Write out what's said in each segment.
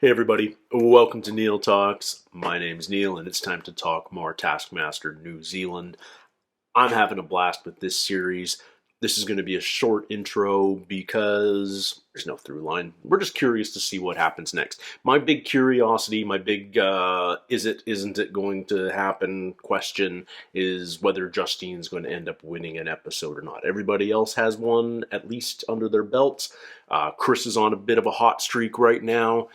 Hey everybody, welcome to Neil Talks. My name's Neil and it's time to talk more Taskmaster New Zealand. I'm having a blast with this series. This is going to be a short intro because there's no through line. We're just curious to see what happens next. My big curiosity, my big isn't it going to happen question is whether Justine's going to end up winning an episode or not. Everybody else has one at least under their belts. Chris is on a bit of a hot streak right now.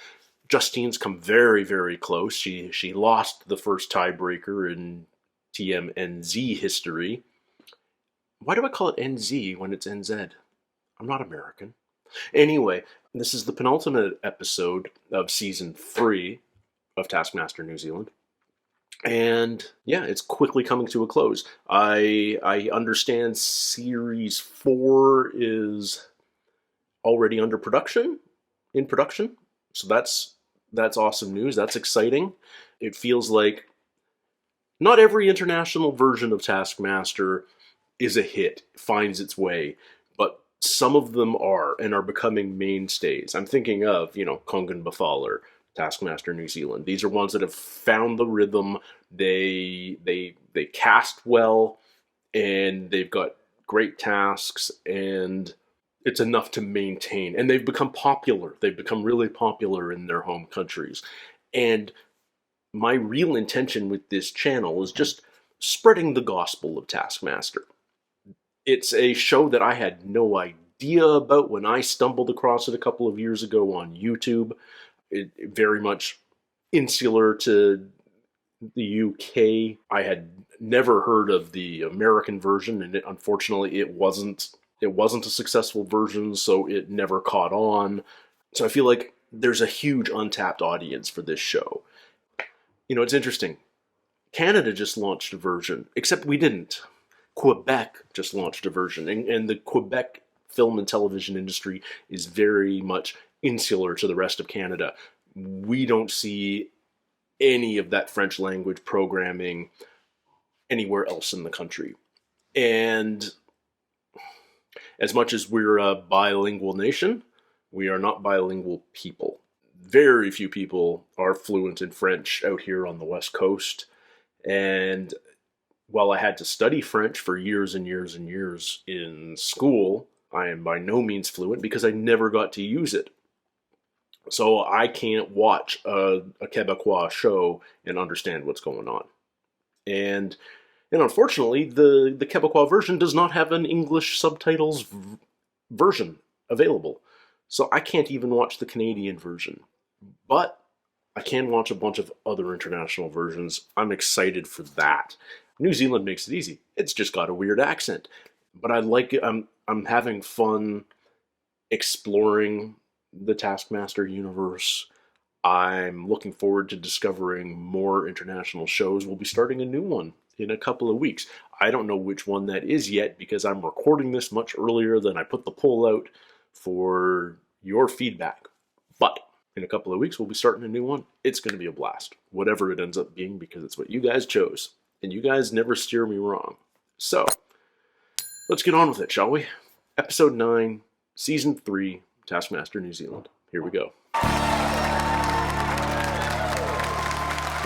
Justine's come very, very close. She lost the first tiebreaker in TVNZ history. Why do I call it NZ when it's NZ? I'm not American. Anyway, this is the penultimate episode of Season 3 of Taskmaster New Zealand. And yeah, it's quickly coming to a close. I understand Series 4 is already in production. So that's awesome news. That's exciting. It feels like not every international version of Taskmaster is a hit, finds its way, but some of them are and are becoming mainstays. I'm thinking of, Kongan Befaler, Taskmaster New Zealand. These are ones that have found the rhythm. They cast well, and they've got great tasks, and it's enough to maintain. And they've become popular. They've become really popular in their home countries. And my real intention with this channel is just spreading the gospel of Taskmaster. It's a show that I had no idea about when I stumbled across it a couple of years ago on YouTube. It very much insular to the UK. I had never heard of the American version, and unfortunately it wasn't a successful version, so it never caught on. So I feel like there's a huge untapped audience for this show. It's interesting. Canada just launched a version, except we didn't. Quebec just launched a version, and the Quebec film and television industry is very much insular to the rest of Canada. We don't see any of that French language programming anywhere else in the country. And as much as we're a bilingual nation, we are not bilingual people. Very few people are fluent in French out here on the West Coast. And while I had to study French for years and years and years in school, I am by no means fluent because I never got to use it. So I can't watch a Quebecois show and understand what's going on. And unfortunately, the Quebecois version does not have an English subtitles version available. So I can't even watch the Canadian version. But I can watch a bunch of other international versions. I'm excited for that. New Zealand makes it easy. It's just got a weird accent. But I like it. I'm having fun exploring the Taskmaster universe. I'm looking forward to discovering more international shows. We'll be starting a new one in a couple of weeks. I don't know which one that is yet because I'm recording this much earlier than I put the poll out for your feedback. But in a couple of weeks, we'll be starting a new one. It's going to be a blast, whatever it ends up being, because it's what you guys chose. And you guys never steer me wrong. So, let's get on with it, shall we? Episode 9, Season 3, Taskmaster New Zealand. Here we go.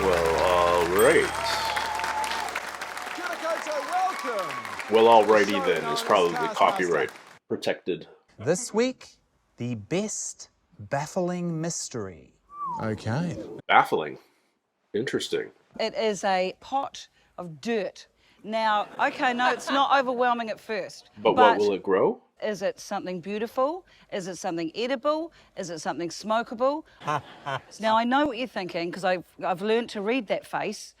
Well, alright. Welcome. Well, alrighty then is probably copyright protected. This week, the best baffling mystery. Okay. Baffling. Interesting. It is a pot of dirt. Now, okay, no, it's not overwhelming at first. But what will it grow? Is it something beautiful? Is it something edible? Is it something smokable? Now, I know what you're thinking, because I've learned to read that face.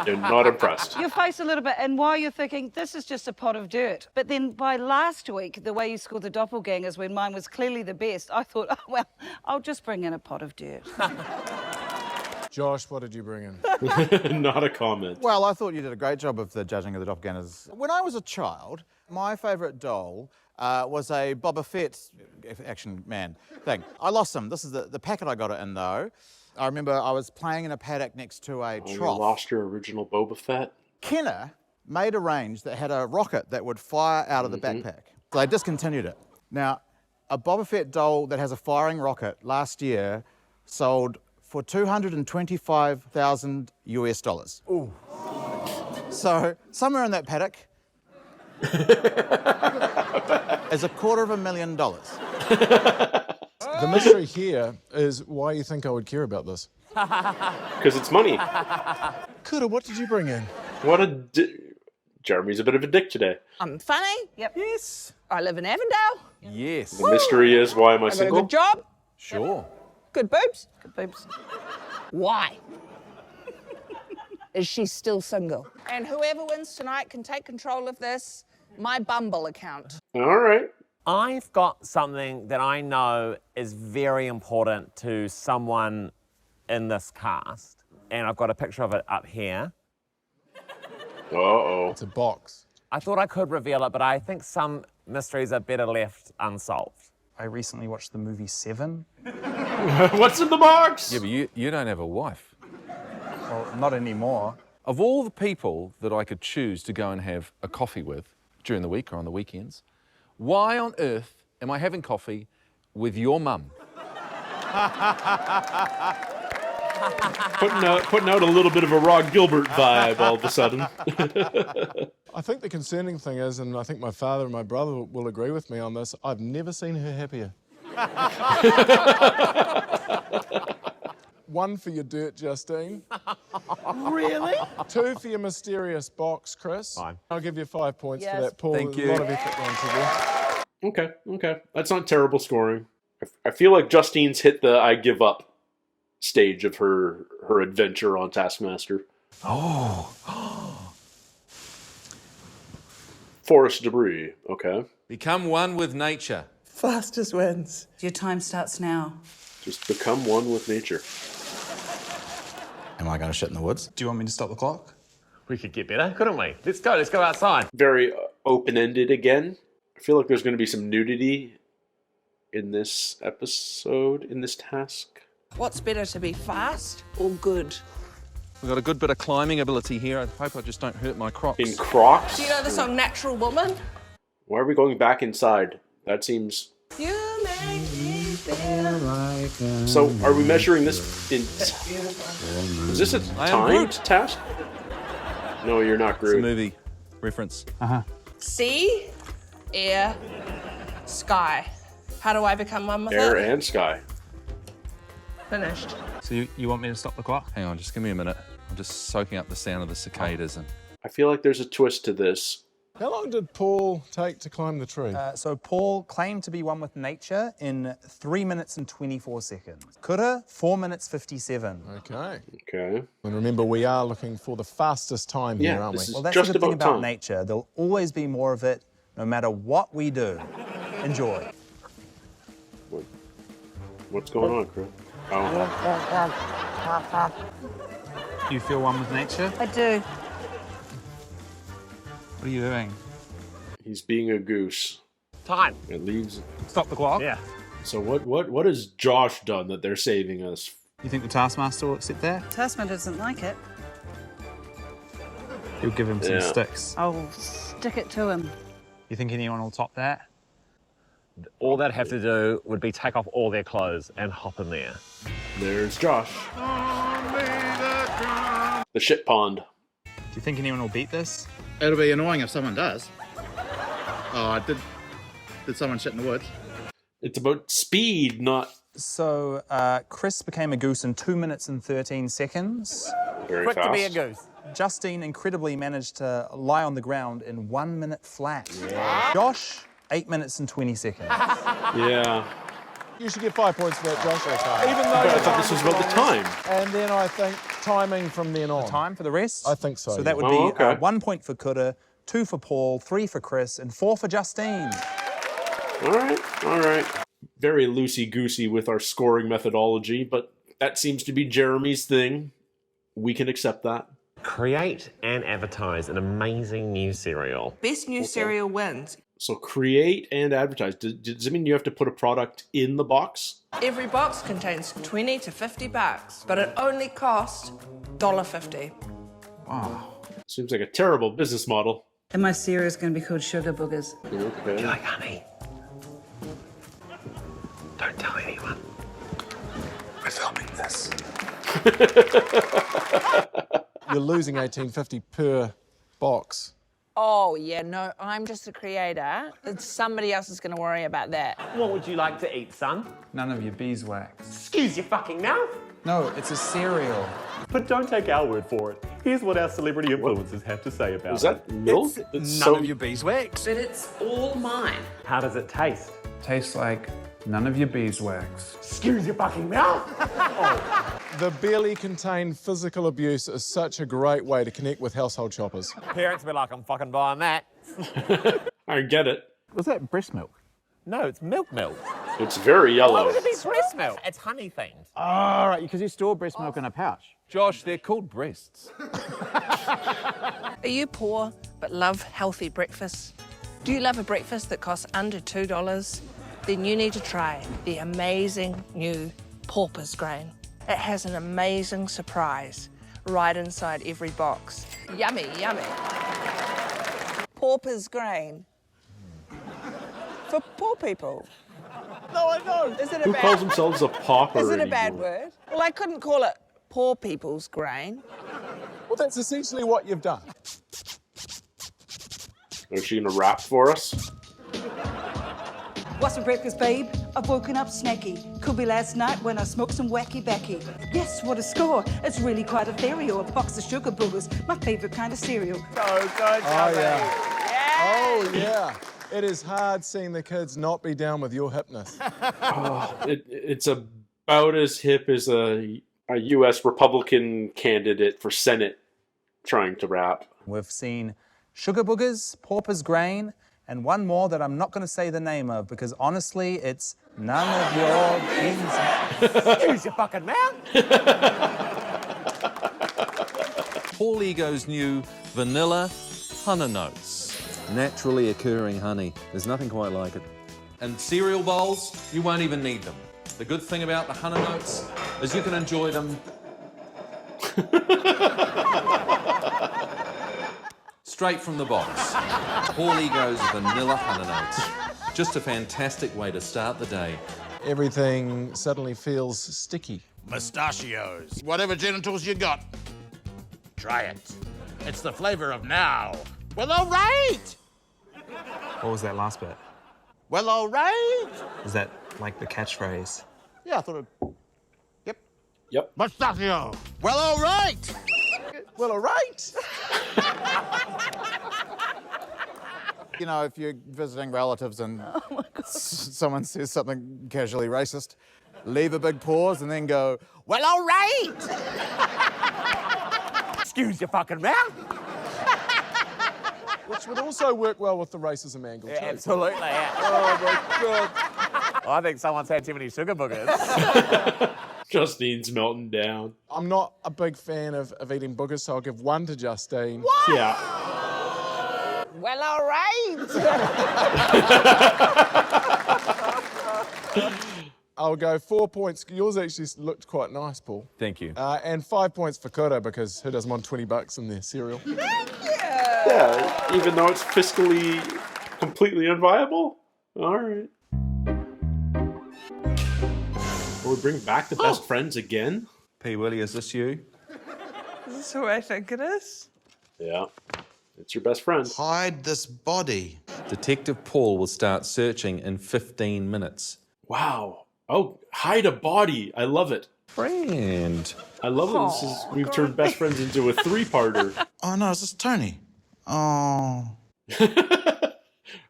You're not impressed. Your face a little bit, and why you're thinking, this is just a pot of dirt. But then by last week, the way you scored the doppelgangers when mine was clearly the best, I thought, oh, well, I'll just bring in a pot of dirt. Josh, what did you bring in? Not a comment. Well, I thought you did a great job of the judging of the doppelgangers. When I was a child, my favourite doll was a Boba Fett action man thing. I lost him. This is the packet I got it in, though. I remember I was playing in a paddock next to a trough. You lost your original Boba Fett? Kenner made a range that had a rocket that would fire out of the backpack. So they discontinued it. Now, a Boba Fett doll that has a firing rocket last year sold for $225,000 US dollars. Ooh. So somewhere in that paddock is $250,000. The mystery here is why you think I would care about this. Because it's money. Kura, what did you bring in? Jeremy's a bit of a dick today. I'm funny. Yep. Yes. I live in Avondale. Yes. The mystery is, why am I I got a single? good job. Sure. Good boobs. Good boobs. Why? Is she still single? And whoever wins tonight can take control of this, my Bumble account. All right. I've got something that I know is very important to someone in this cast, and I've got a picture of it up here. Uh-oh. It's a box. I thought I could reveal it, but I think some mysteries are better left unsolved. I recently watched the movie Seven. What's in the box? Yeah, but you don't have a wife. Well, not anymore. Of all the people that I could choose to go and have a coffee with during the week or on the weekends, why on earth am I having coffee with your mum? Putting out a little bit of a Rod Gilbert vibe all of a sudden. I think the concerning thing is, and I think my father and my brother will agree with me on this, I've never seen her happier. 1 for your dirt, Justine. Really? 2 for your mysterious box, Chris. Fine. I'll give you 5 points for Yes. that, Paul. Thank There's you. a lot of effort going to there. Okay. That's not terrible scoring. I feel like Justine's hit the I give up stage of her adventure on Taskmaster. Oh. Forest debris. Okay. Become one with nature. Fastest wins. Your time starts now. Just become one with nature. Am I going to shit in the woods? Do you want me to stop the clock? We could get better, couldn't we? Let's go outside. Very open-ended again. I feel like there's going to be some nudity in this episode, in this task. What's better, to be fast or good? We've got a good bit of climbing ability here. I hope I just don't hurt my crocs. In Crocs? Do you know the song Natural Woman? Why are we going back inside? That seems... You make me feel like So, are we measuring this in... Is this a I am timed Groot. task? No, you're not It's a Groot. movie reference. sea, air, sky. How do I become one with Air it? and sky. Finished. So you want me to stop the clock? Hang on, just give me a minute. I'm just soaking up the sound of the cicadas. And I feel like there's a twist to this. How long did Paul take to climb the tree? So Paul claimed to be one with nature in 3 minutes and 24 seconds. Kura, 4 minutes 57. Okay. Okay. And remember, we are looking for the fastest time here, Yeah, aren't this we? is- Well, that's just the good thing about about time. nature. There'll always be more of it, no matter what we do. Enjoy. What's going on, Chris? Oh, You feel one with nature? I do. What are you doing? he's being a goose. Time. It leaves... Stop the clock? Yeah. So what has Josh done that they're saving us? You think the Taskmaster will accept that? Taskmaster doesn't like it. You'll give him some Yeah. sticks. I'll stick it to him. You think anyone will top that? All they'd have to do would be take off all their clothes and hop in there. There's Josh. The shit pond. Do you think anyone will beat this? It'll be annoying if someone does. Oh, did someone shit in the woods? It's about speed, not So, Chris became a goose in 2 minutes and 13 seconds. very Quick fast. to be a goose. Justine incredibly managed to lie on the ground in 1 minute flat. Josh, 8 minutes and 20 seconds. Yeah. You should get 5 points for that, Josh. Even though I your thought this was about the time. And then I think timing from then on. Time for the rest? I think so, So that yeah. would be Oh, okay. 1 point for Kura, 2 for Paul, 3 for Chris, and 4 for Justine. All right. Very loosey-goosey with our scoring methodology, but that seems to be Jeremy's thing. We can accept that. Create and advertise an amazing new cereal. Best new cereal wins. So create and advertise. Does it mean you have to put a product in the box? Every box contains 20 to 50 bucks, but it only costs $1.50. Seems like a terrible business model. And my cereal is going to be called Sugar Boogers. Okay. Like honey. Don't tell anyone. We're filming this. You're losing $18.50 per box. Oh, yeah, no, I'm just a creator. Somebody else is going to worry about that. What would you like to eat, son? None of your beeswax. Excuse your fucking mouth. No, it's a cereal. But don't take our word for it. Here's what our celebrity influencers have to say about Is that milk? It's None of your beeswax. But it's all mine. How does it taste? Tastes like none of your beeswax. Excuse your fucking mouth. The barely contained physical abuse is such a great way to connect with household shoppers. Parents be like, I'm fucking buying that. I get it. Was that breast milk? No, it's milk. It's very Why yellow. would it be breast milk? It's honey themed. All right, because you store breast milk in a pouch. Josh, they're called breasts. Are you poor but love healthy breakfast? Do you love a breakfast that costs under $2? Then you need to try the amazing new Paupers Grain. It has an amazing surprise right inside every box. Yummy, yummy. Paupers Grain. For poor people. No, I know. Is it a Who bad calls themselves a pauper Is it a bad anymore? word? Well, I couldn't call it poor people's grain. Well, that's essentially what you've done. Is she gonna rap for us? What's for breakfast, babe? I've woken up snacky. Could be last night when I smoked some wacky backy. Yes, what a score. It's really quite ethereal. A box of sugar boogers, my favourite kind of cereal. Oh, yeah. Oh, yeah. It is hard seeing the kids not be down with your hipness. It's about as hip as a U.S. Republican candidate for Senate trying to rap. We've seen Sugar Boogers, Paupers Grain, and one more that I'm not going to say the name of because honestly, it's none of your beans. Excuse your fucking mouth. Paul Ego's new vanilla honey notes. Naturally occurring honey. There's nothing quite like it. And cereal bowls, you won't even need them. The good thing about the honey notes is you can enjoy them straight from the box. Paul Ego's vanilla honey notes. Just a fantastic way to start the day. Everything suddenly feels sticky. Mustachios. Whatever genitals you got, try it. It's the flavor of now. Well, all right. What was that last bit? Well, all right. Is that like the catchphrase? Yeah, I thought it... Yep. Mustachio. Well, all right. Well, all right. You know, if you're visiting relatives and someone says something casually racist, leave a big pause and then go, well, all right. Excuse your fucking mouth. Which would also work well with the racism angle, too. Absolutely. Yeah. Oh, my God. I think someone's had too many sugar boogers. Justine's melting down. I'm not a big fan of eating boogers, so I'll give one to Justine. What? Yeah. Well, all right. I'll go 4 points. Yours actually looked quite nice, Paul. Thank you. And 5 points for Kura because who doesn't want $20 in their cereal? Yeah, even though it's fiscally completely unviable? All right. Will we bring back the best friends again? P. Willie, is this you? Is this who I think it is? Yeah. It's your best friend. Hide this body. Detective Paul will start searching in 15 minutes. Wow. Oh, hide a body. I love it. Friend. I love it. We've turned best friends into a three-parter. Oh, no, is this Tony? Oh.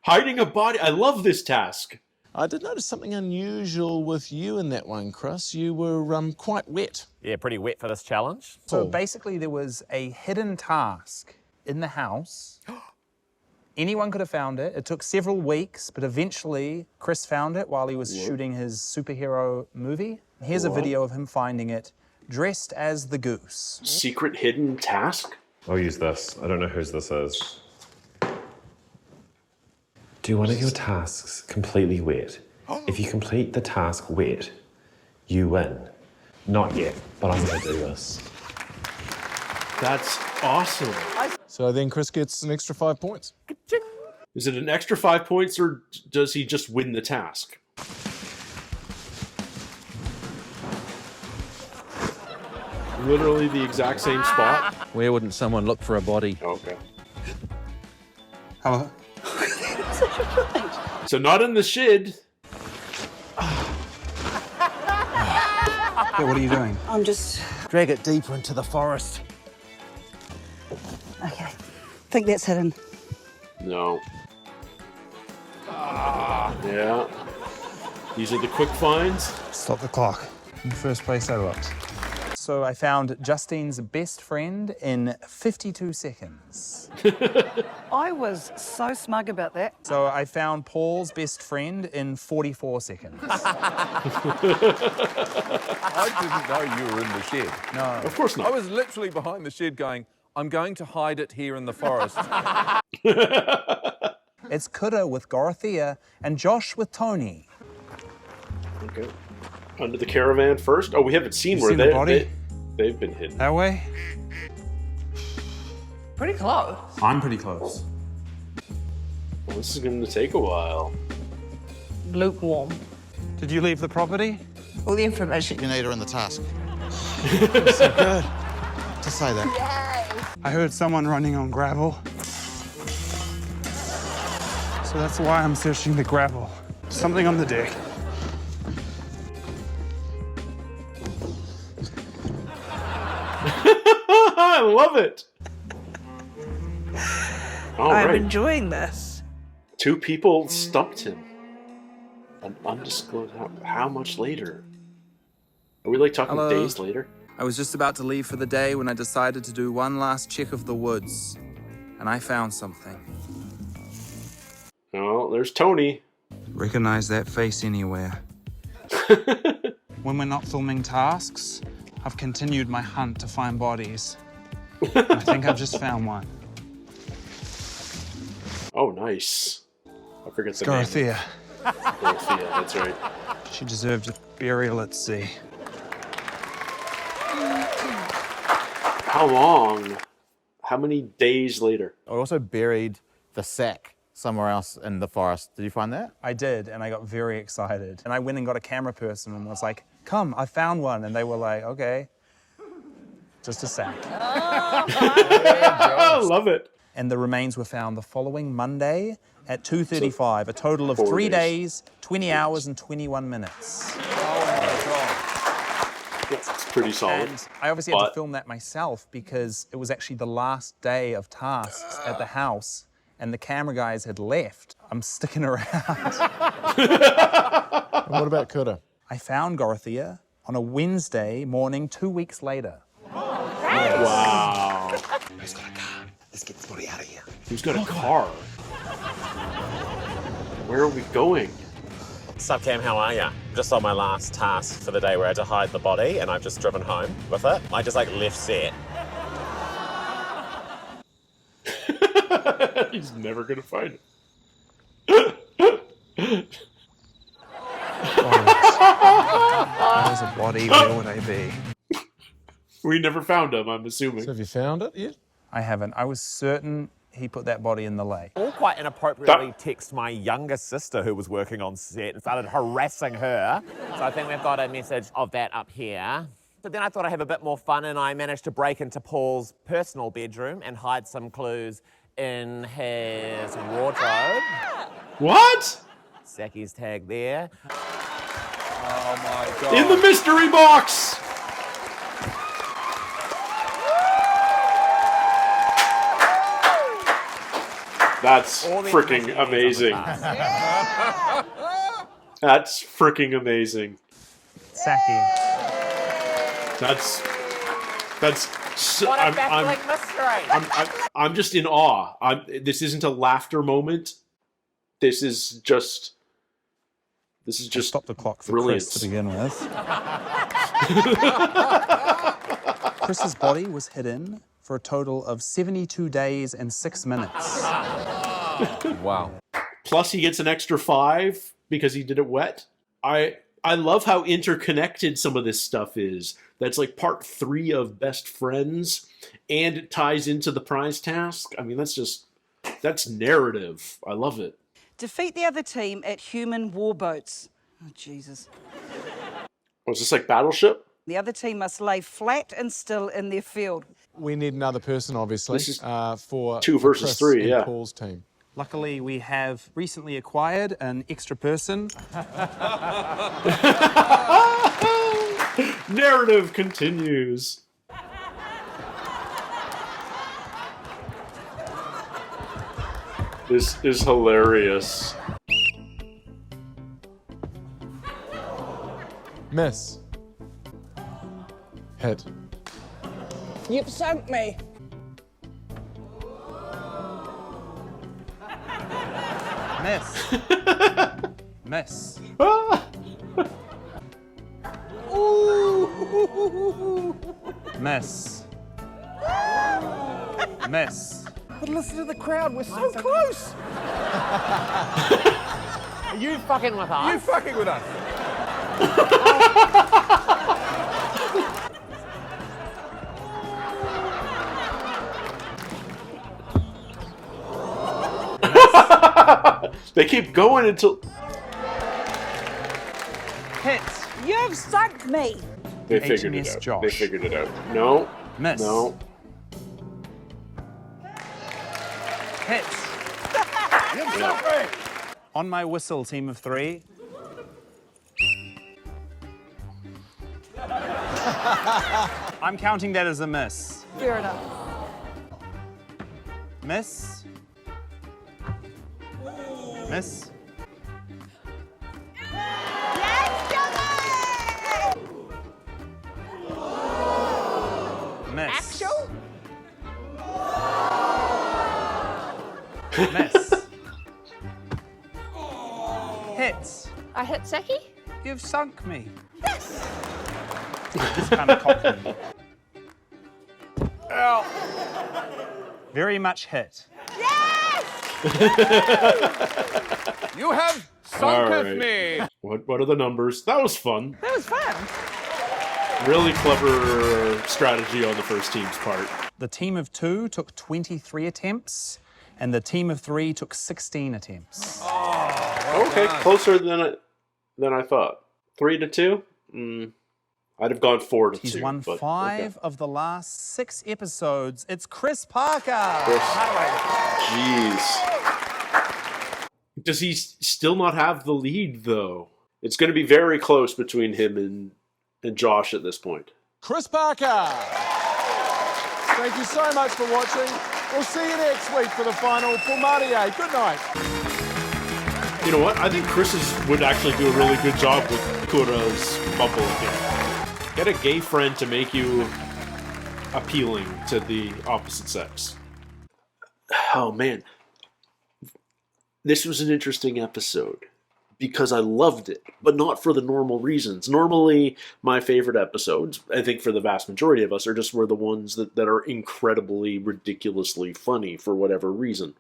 Hiding a body. I love this task. I did notice something unusual with you in that one, Chris. You were quite wet. Yeah, pretty wet for this challenge. So basically there was a hidden task in the house. Anyone could have found it. It took several weeks, but eventually Chris found it while he was shooting his superhero movie. Here's a video of him finding it, dressed as the goose. Secret hidden task? I'll use this. I don't know whose this is. Do one of your tasks completely wet. If you complete the task wet, you win. Not yet, but I'm going to do this. That's awesome. So then Chris gets an extra 5 points. Is it an extra 5 points or does he just win the task? Literally the exact same spot. Where wouldn't someone look for a body? Okay. Hello? So not in the shed. Yeah, what are you doing? I'm just... Drag it deeper into the forest. Okay. Think that's hidden. No. Yeah. These are the quick finds. Stop the clock. In the first place I looked. So I found Justine's best friend in 52 seconds. I was so smug about that. So I found Paul's best friend in 44 seconds. I didn't know you were in the shed. No. Of course not. I was literally behind the shed going, I'm going to hide it here in the forest. It's Kura with Dorothea and Josh with Tony. Okay. Under the caravan first. Oh, we haven't seen You where seen the body? they've been hidden. That way? Pretty close. I'm pretty close. Well, this is going to take a while. Lukewarm. Did you leave the property? All the information. You need her in the task. So good to say that. I heard someone running on gravel. So that's why I'm searching the gravel. Something on the deck. I love it. All I'm right. enjoying this. 2 people stumped him. An undisclosed. How much later? Are we like talking Hello. days later? I was just about to leave for the day when I decided to do one last check of the woods. And I found something. Oh, there's Tony. Recognize that face anywhere. When we're not filming tasks, I've continued my hunt to find bodies. I think I've just found one. Oh, nice. I forget the name. Dorothea. Dorothea, that's right. She deserved a burial at sea. How long? How many days later? I also buried the sack somewhere else in the forest. Did you find that? I did, and I got very excited. And I went and got a camera person and was like, come, I found one. And they were like, okay. Just a sack. I love it. And the remains were found the following Monday at 2:35, a total of 4 3 days. days, 20 hours, and 21 minutes. It's pretty solid. And I obviously had But- to film that myself because it was actually the last day of tasks at the house and the camera guys had left. I'm sticking around. And what about Kura? I found Dorothea on a Wednesday morning 2 weeks later. Wow. Who's got a car? Let's get this body out of here. Who's got a car? Where are we going? Sup, Cam, how are ya? Just on my last task for the day where I had to hide the body and I've just driven home with it. I just like left set. He's never gonna find it. There's a body, where would I be? We never found him, I'm assuming. So have you found it yet? I haven't. I was certain he put that body in the lake. All quite inappropriately text my younger sister who was working on set and started harassing her. So I think we've got a message of that up here. But then I thought I'd have a bit more fun and I managed to break into Paul's personal bedroom and hide some clues in his wardrobe. What? Saki's tag there. Oh my God. In the mystery box! That's All the freaking information amazing. is on the task. That's freaking amazing. Saki. That's so, What a baffling mystery. I'm just in awe. This isn't a laughter moment. This is just Stop the clock for brilliance. Chris to begin with. Chris's body was hidden for a total of 72 days and 6 minutes. Wow. Plus he gets an extra 5 because he did it wet. I love how interconnected some of this stuff is. That's like part 3 of Best Friends, and it ties into the prize task. I mean, that's narrative. I love it. Defeat the other team at human warboats. Oh, Jesus. Was this like Battleship? The other team must lay flat and still in their field. We need another person, obviously, This is for 2 versus Chris 3, and yeah. Paul's team. Luckily, we have recently acquired an extra person. Narrative continues. This is hilarious. Miss. Hit. You've sunk me. Miss. Miss. Miss. Miss. But listen to the crowd, we're so close. Are you fucking with us? You fucking with us. They keep going until Hits. You've sunk me. they figured it HMS out. Josh. They figured it out. No. Miss. No. Hits. On my whistle, team of 3. I'm counting that as a miss. Fair enough. Miss. Miss. Miss. Actual? Miss. Hits. I hit Saki? You've sunk me. Yes. This kind of cockney. Ow. Very much hit. You have All sunketh right. me. What are the numbers? That was fun. That was fun. Really clever strategy on the first team's part. The team of 2 took 23 attempts, and the team of 3 took 16 attempts. Okay, closer than I thought. 3-2. I'd have gone 4-2. He's won but 5 of the last 6 episodes. It's Chris Parker. Jeez. Does he still not have the lead, though? It's going to be very close between him and Josh at this point. Chris Parker. Thank you so much for watching. We'll see you next week for the final. Pour Marie, good night. You know what? I think Chris would actually do a really good job with Kura's bubble here. Get a gay friend to make you appealing to the opposite sex. Oh, man. This was an interesting episode because I loved it, but not for the normal reasons. Normally, my favorite episodes, I think for the vast majority of us, are just were the ones that are incredibly, ridiculously funny for whatever reason.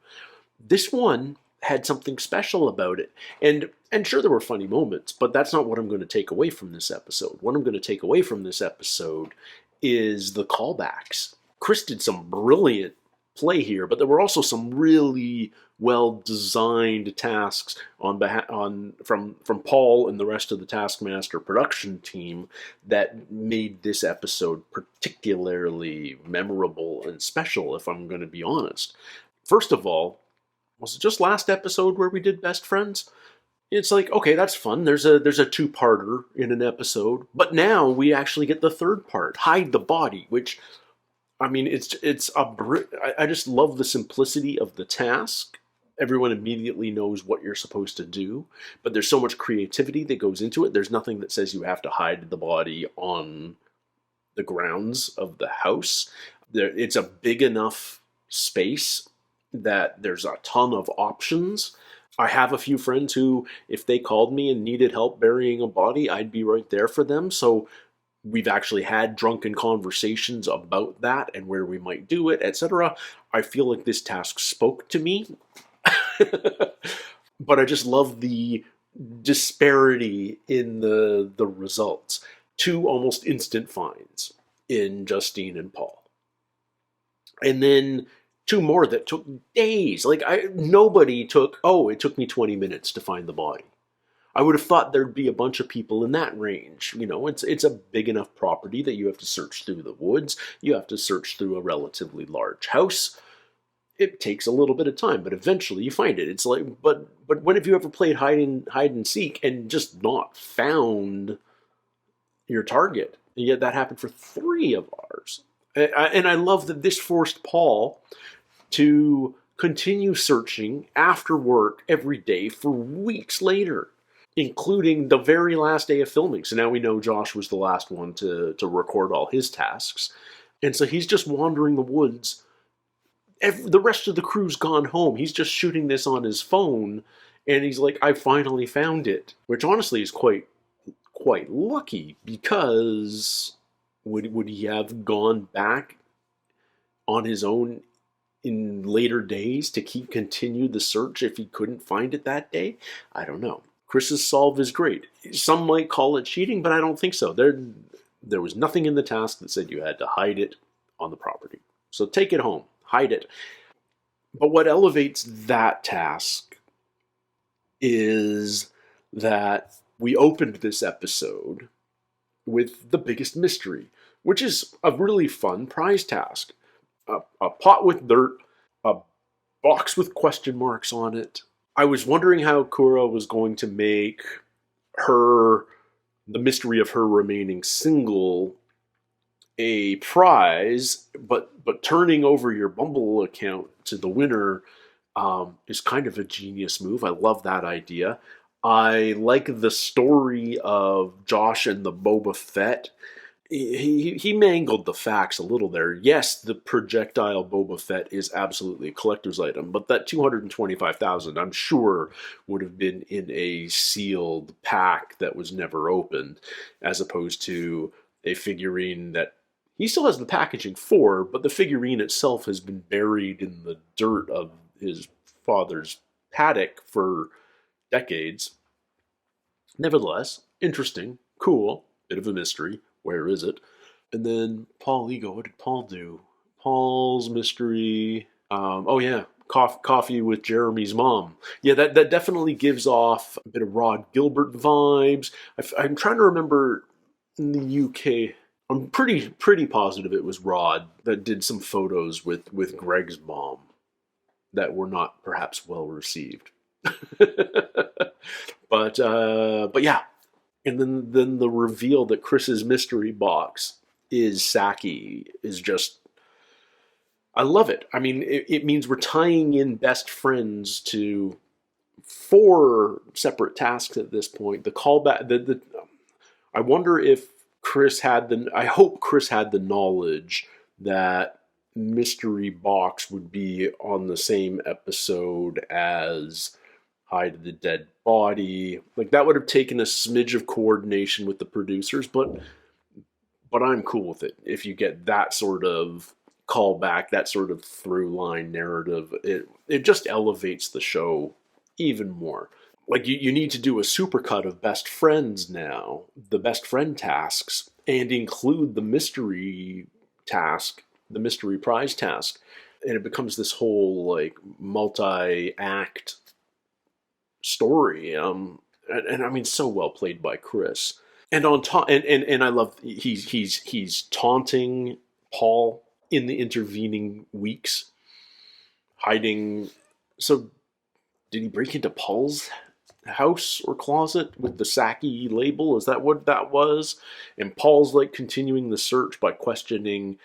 This one had something special about it. And sure, there were funny moments, but that's not what I'm going to take away from this episode. What I'm going to take away from this episode is the callbacks. Chris did some brilliant play here, but there were also some really well-designed tasks from Paul and the rest of the Taskmaster production team that made this episode particularly memorable and special, if I'm going to be honest. First of all, was it just last episode where we did Best Friends? It's like, okay, that's fun. There's a two-parter in an episode, but now we actually get the third part, Hide the Body, which, I mean, I just love the simplicity of the task. Everyone immediately knows what you're supposed to do, but there's so much creativity that goes into it. There's nothing that says you have to hide the body on the grounds of the house. It's a big enough space that there's a ton of options. I have a few friends who, if they called me and needed help burying a body, I'd be right there for them. So we've actually had drunken conversations about that and where we might do it, etc. I feel like this task spoke to me. But I just love the disparity in the results. 2 almost instant finds in Justine and Paul. And then 2 more that took days. Like, nobody took, it took me 20 minutes to find the body. I would have thought there'd be a bunch of people in that range. You know, it's a big enough property that you have to search through the woods. You have to search through a relatively large house. It takes a little bit of time, but eventually you find it. It's like, but when have you ever played hide and seek and just not found your target? And yet that happened for 3 of ours. And I love that this forced Paul to continue searching after work every day for weeks later, including the very last day of filming. So now we know Josh was the last one to record all his tasks. And so he's just wandering the woods. The rest of the crew's gone home. He's just shooting this on his phone. And he's like, I finally found it. Which honestly is quite lucky, because would he have gone back on his own in later days to continue the search if he couldn't find it that day? I don't know. Chris's solve is great. Some might call it cheating, but I don't think so. There was nothing in the task that said you had to hide it on the property. So take it home, hide it. But what elevates that task is that we opened this episode with the biggest mystery, which is a really fun prize task. A pot with dirt, a box with question marks on it. I was wondering how Kura was going to make the mystery of her remaining single a prize, but turning over your Bumble account to the winner is kind of a genius move. I love that idea. I like the story of Josh and the Boba Fett. He mangled the facts a little there. Yes, the projectile Boba Fett is absolutely a collector's item, but that $225,000, I'm sure, would have been in a sealed pack that was never opened, as opposed to a figurine that he still has the packaging for, but the figurine itself has been buried in the dirt of his father's paddock for decades. Nevertheless, interesting, cool, bit of a mystery. Where is it? And then Paul Ego, what did Paul do? Paul's mystery. Coffee with Jeremy's mom. Yeah, that definitely gives off a bit of Rod Gilbert vibes. I'm trying to remember in the UK. I'm pretty positive it was Rod that did some photos with Greg's mom that were not perhaps well received. But yeah. And then the reveal that Chris's mystery box is Saki is just, I love it. I mean, it means we're tying in best friends to 4 separate tasks at this point. The callback, I wonder if I hope Chris had the knowledge that mystery box would be on the same episode as hide the dead body. Like, that would have taken a smidge of coordination with the producers, but I'm cool with it. If you get that sort of callback, that sort of through line narrative, it just elevates the show even more. Like, you need to do a supercut of best friends now, the best friend tasks, and include the mystery task, the mystery prize task. And it becomes this whole, like, multi-act story, and I mean, so well played by Chris. And on top, and I love he's taunting Paul in the intervening weeks, hiding. So, did he break into Paul's house or closet with the Saki label? Is that what that was? And Paul's like continuing the search by questioning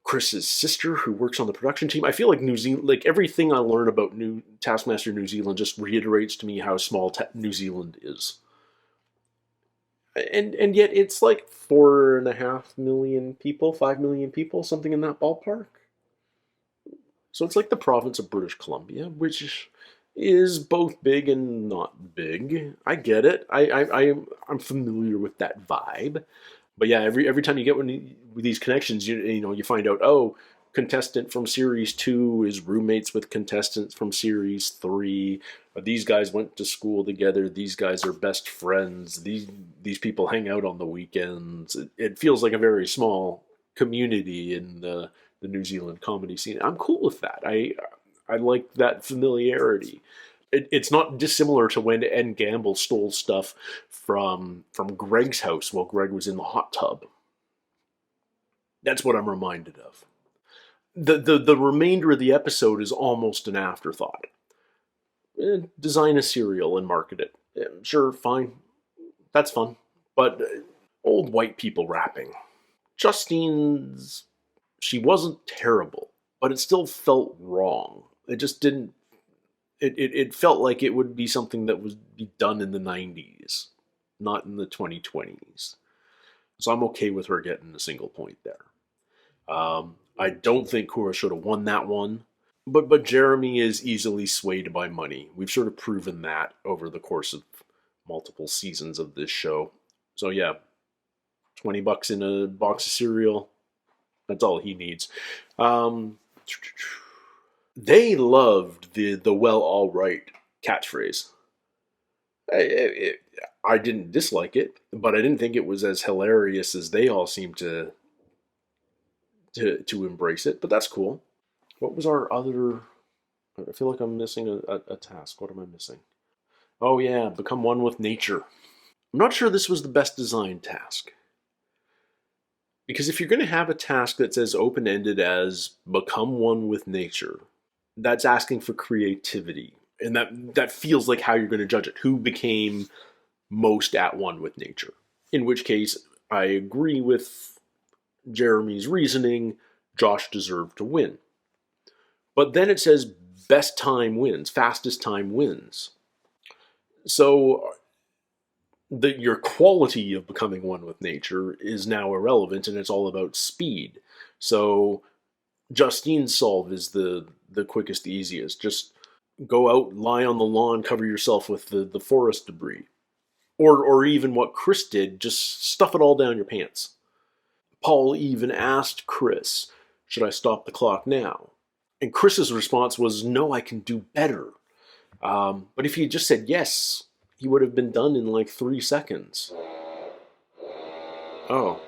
Chris's sister, who works on the production team. I feel like New Zealand, like everything I learn about Taskmaster New Zealand just reiterates to me how small New Zealand is. And yet it's like 4.5 million people, 5 million people, something in that ballpark. So it's like the province of British Columbia, which is both big and not big. I get it. I'm familiar with that vibe. But yeah, every time you get with these connections, you find out, oh, contestant from series 2 is roommates with contestants from series 3. These guys went to school together. These guys are best friends. These people hang out on the weekends. It feels like a very small community in the New Zealand comedy scene. I'm cool with that. I like that familiarity. It's not dissimilar to when Ed Gamble stole stuff from Greg's house while Greg was in the hot tub. That's what I'm reminded of. The remainder of the episode is almost an afterthought. Design a cereal and market it. Sure, fine. That's fun. But old white people rapping. Justine's... She wasn't terrible, but it still felt wrong. It just didn't... It felt like it would be something that would be done in the 90s, not in the 2020s. So I'm okay with her getting a single point there. I don't think Kura should have won that one. But Jeremy is easily swayed by money. We've sort of proven that over the course of multiple seasons of this show. So yeah, $20 in a box of cereal. That's all he needs. They loved the well, all right catchphrase. I didn't dislike it, but I didn't think it was as hilarious as they all seemed to embrace it. But that's cool. What was our other... I feel like I'm missing a task. What am I missing? Oh yeah, become one with nature. I'm not sure this was the best designed task. Because if you're going to have a task that's as open-ended as become one with nature, that's asking for creativity. And that feels like how you're going to judge it. Who became most at one with nature? In which case, I agree with Jeremy's reasoning. Josh deserved to win. But then it says best time wins, fastest time wins. So your quality of becoming one with nature is now irrelevant, and it's all about speed. So Justine's solve is the quickest, the easiest. Just go out, lie on the lawn, cover yourself with the forest debris. Or even what Chris did, just stuff it all down your pants. Paul even asked Chris, should I stop the clock now? And Chris's response was, no, I can do better. But if he had just said yes, he would have been done in like 3 seconds. Oh,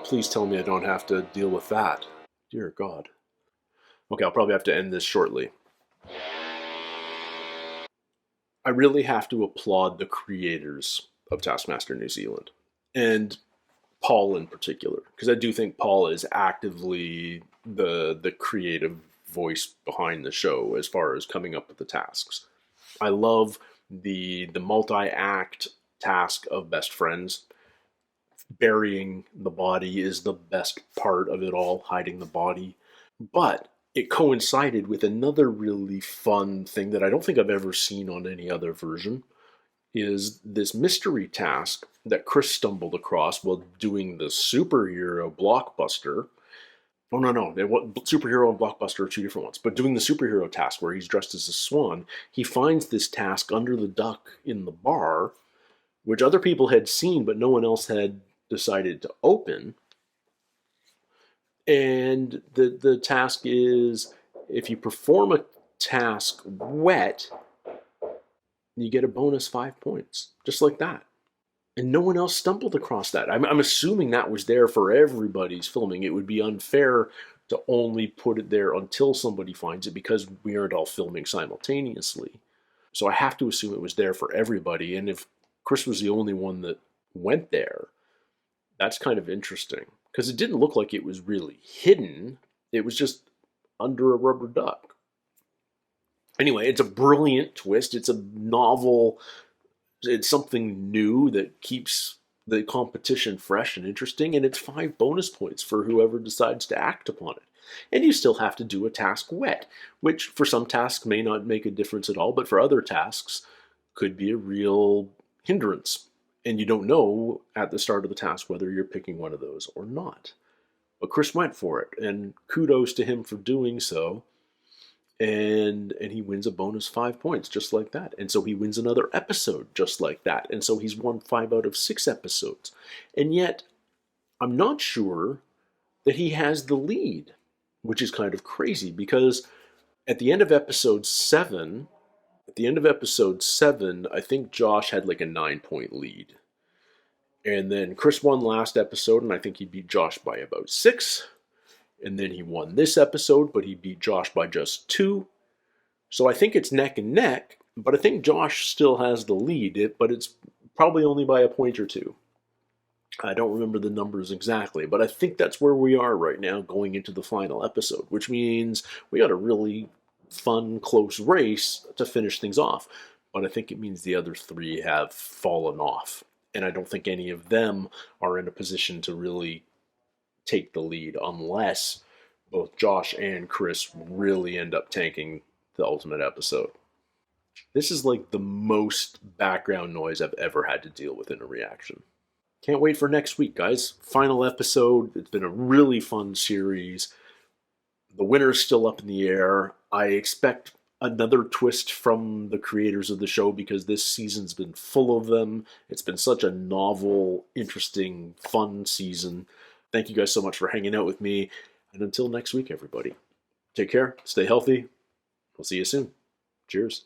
please tell me I don't have to deal with that. Dear God. Okay, I'll probably have to end this shortly. I really have to applaud the creators of Taskmaster New Zealand. And Paul in particular. Because I do think Paul is actively the creative voice behind the show as far as coming up with the tasks. I love the multi-act task of best friends. Burying the body is the best part of it all, hiding the body. But it coincided with another really fun thing that I don't think I've ever seen on any other version, is this mystery task that Chris stumbled across while doing the superhero blockbuster. Oh, no. Superhero and Blockbuster are two different ones. But doing the superhero task where he's dressed as a swan, he finds this task under the duck in the bar, which other people had seen, but no one else had decided to open. And the task is, if you perform a task wet, you get a bonus 5 points. Just like that. And no one else stumbled across that. I'm assuming that was there for everybody's filming. It would be unfair to only put it there until somebody finds it because we aren't all filming simultaneously. So I have to assume it was there for everybody. And if Chris was the only one that went there, that's kind of interesting. Because it didn't look like it was really hidden. It was just under a rubber duck. Anyway, it's a brilliant twist. It's a novel... It's something new that keeps the competition fresh and interesting, and it's 5 bonus points for whoever decides to act upon it. And you still have to do a task wet, which for some tasks may not make a difference at all, but for other tasks could be a real hindrance. And you don't know at the start of the task whether you're picking one of those or not. But Chris went for it, and kudos to him for doing so. And he wins a bonus 5 points just like that. And so he wins another episode just like that. And so he's won 5 out of 6 episodes. And yet, I'm not sure that he has the lead, which is kind of crazy because at the end of episode 7, I think Josh had like a 9-point lead. And then Chris won last episode, and I think he beat Josh by about 6. And then he won this episode, but he beat Josh by just 2. So I think it's neck and neck, But I think Josh still has the lead, but it's probably only by a point or two. I don't remember the numbers exactly, but I think that's where we are right now going into the final episode, which means we got a really fun, close race to finish things off. But I think it means the other three have fallen off. And I don't think any of them are in a position to really take the lead unless both Josh and Chris really end up tanking the ultimate episode. This is like the most background noise I've ever had to deal with in a reaction. Can't wait for next week, guys. Final episode. It's been a really fun series. The winner's still up in the air. I expect another twist from the creators of the show because this season's been full of them. It's been such a novel, interesting, fun season. Thank you guys so much for hanging out with me. And until next week, everybody, take care, stay healthy. We'll see you soon. Cheers.